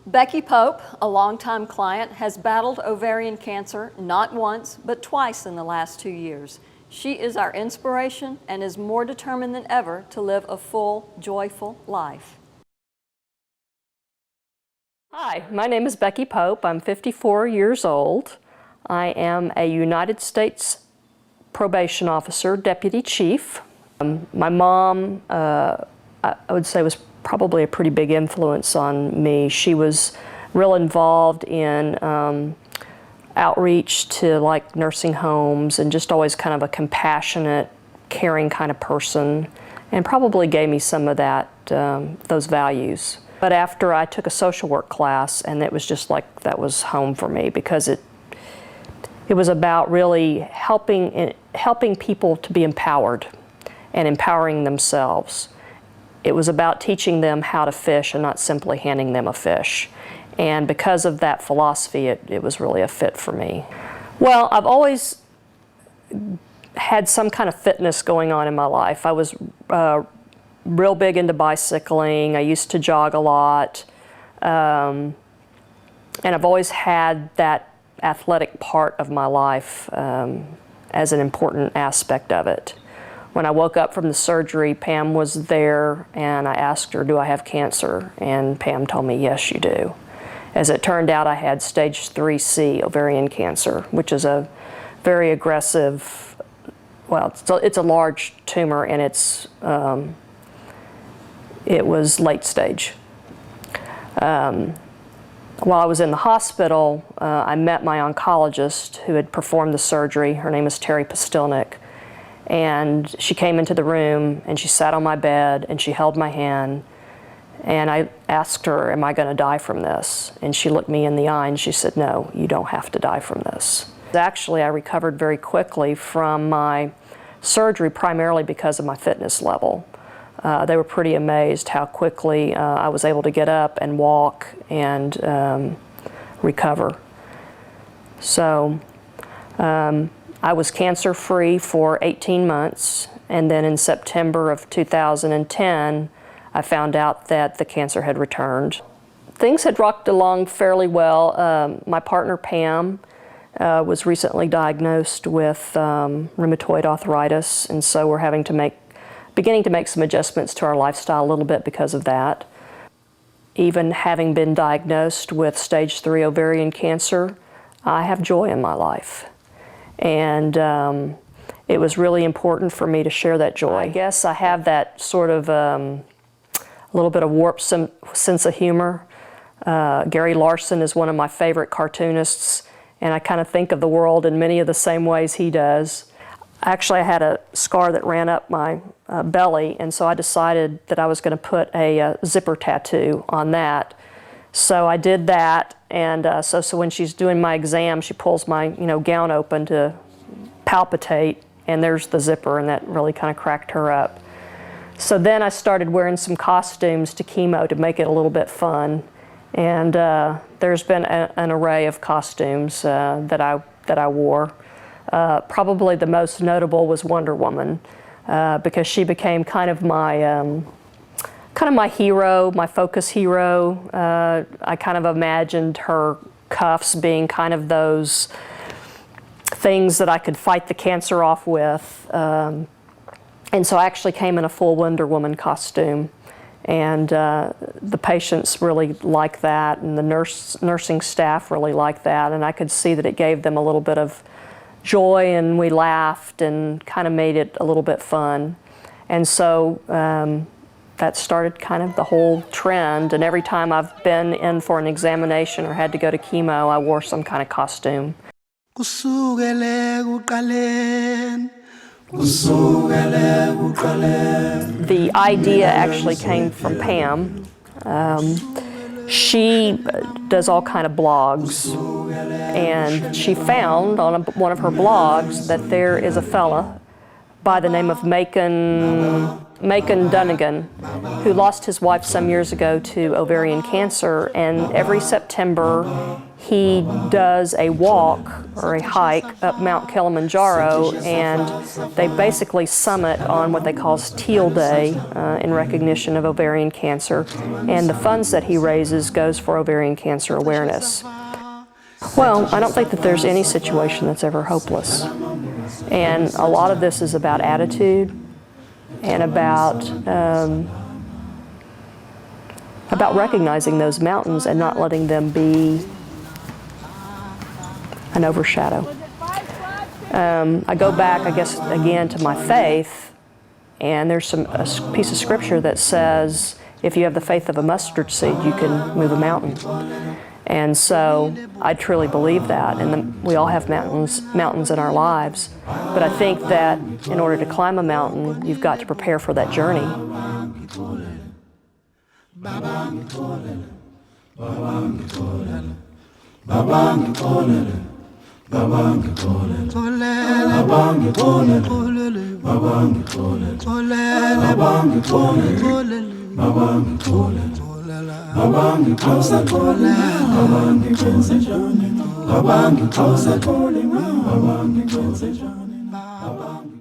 Becky Pope, a longtime client, has battled ovarian cancer not once, but twice in the last 2 years. She is our inspiration and is more determined than ever to live a full, joyful life. Hi, my name is Becky Pope. I'm 54 years old. I am a United States probation officer, deputy chief. My mom, I would say, was probably a pretty big influence on me. She was real involved in outreach to like nursing homes and just always kind of a compassionate, caring kind of person, and probably gave me some of that, those values. But after I took a social work class, and it was just like that was home for me, because it was about really helping people to be empowered and empowering themselves. It was about teaching them how to fish and not simply handing them a fish. And because of that philosophy, it was really a fit for me. Well, I've always had some kind of fitness going on in my life. I was real big into bicycling. I used to jog a lot. And I've always had that athletic part of my life as an important aspect of it. When I woke up from the surgery, Pam was there, and I asked her, do I have cancer? And Pam told me, yes, you do. As it turned out, I had stage 3C ovarian cancer, which is a very aggressive, well, it's a large tumor, and it was late stage. While I was in the hospital, I met my oncologist who had performed the surgery. Her name is Terry Postilnick. And she came into the room, and she sat on my bed, and she held my hand, and I asked her, am I going to die from this? And she looked me in the eye, and she said, no, you don't have to die from this. Actually, I recovered very quickly from my surgery, primarily because of my fitness level. They were pretty amazed how quickly I was able to get up and walk and recover. So, I was cancer-free for 18 months, and then in September of 2010, I found out that the cancer had returned. Things had rocked along fairly well. My partner, Pam, was recently diagnosed with rheumatoid arthritis, and so we're beginning to make some adjustments to our lifestyle a little bit because of that. Even having been diagnosed with stage 3 ovarian cancer, I have joy in my life. And it was really important for me to share that joy. I guess I have that sort of a little bit of warped sense of humor. Gary Larson is one of my favorite cartoonists, and I kind of think of the world in many of the same ways he does. Actually, I had a scar that ran up my belly, and so I decided that I was going to put a zipper tattoo on that. So I did that, and so when she's doing my exam, she pulls my gown open to palpitate, and there's the zipper, and that really kind of cracked her up. So then I started wearing some costumes to chemo to make it a little bit fun, and there's been an array of costumes that I wore. Probably the most notable was Wonder Woman, because she became kind of my hero, my focus hero. I kind of imagined her cuffs being kind of those things that I could fight the cancer off with. And so I actually came in a full Wonder Woman costume. And the patients really liked that, and the nursing staff really liked that. And I could see that it gave them a little bit of joy, and we laughed and kind of made it a little bit fun. And so that started kind of the whole trend, and every time I've been in for an examination or had to go to chemo, I wore some kind of costume. The idea actually came from Pam. She does all kind of blogs, and she found on one of her blogs that there is a fella by the name of Macon Dunnigan, who lost his wife some years ago to ovarian cancer, and every September he does a walk or a hike up Mount Kilimanjaro, and they basically summit on what they call Teal Day in recognition of ovarian cancer, and the funds that he raises goes for ovarian cancer awareness. Well, I don't think that there's any situation that's ever hopeless, and a lot of this is about attitude and about recognizing those mountains and not letting them be an overshadow. I go back, I guess, again to my faith, and there's a piece of scripture that says, if you have the faith of a mustard seed, you can move a mountain. And so I truly believe that, and we all have mountains in our lives. But I think that in order to climb a mountain, you've got to prepare for that journey. Abangi closer calling, abangi closer journey, abangi closer calling, abangi closer journey, abangi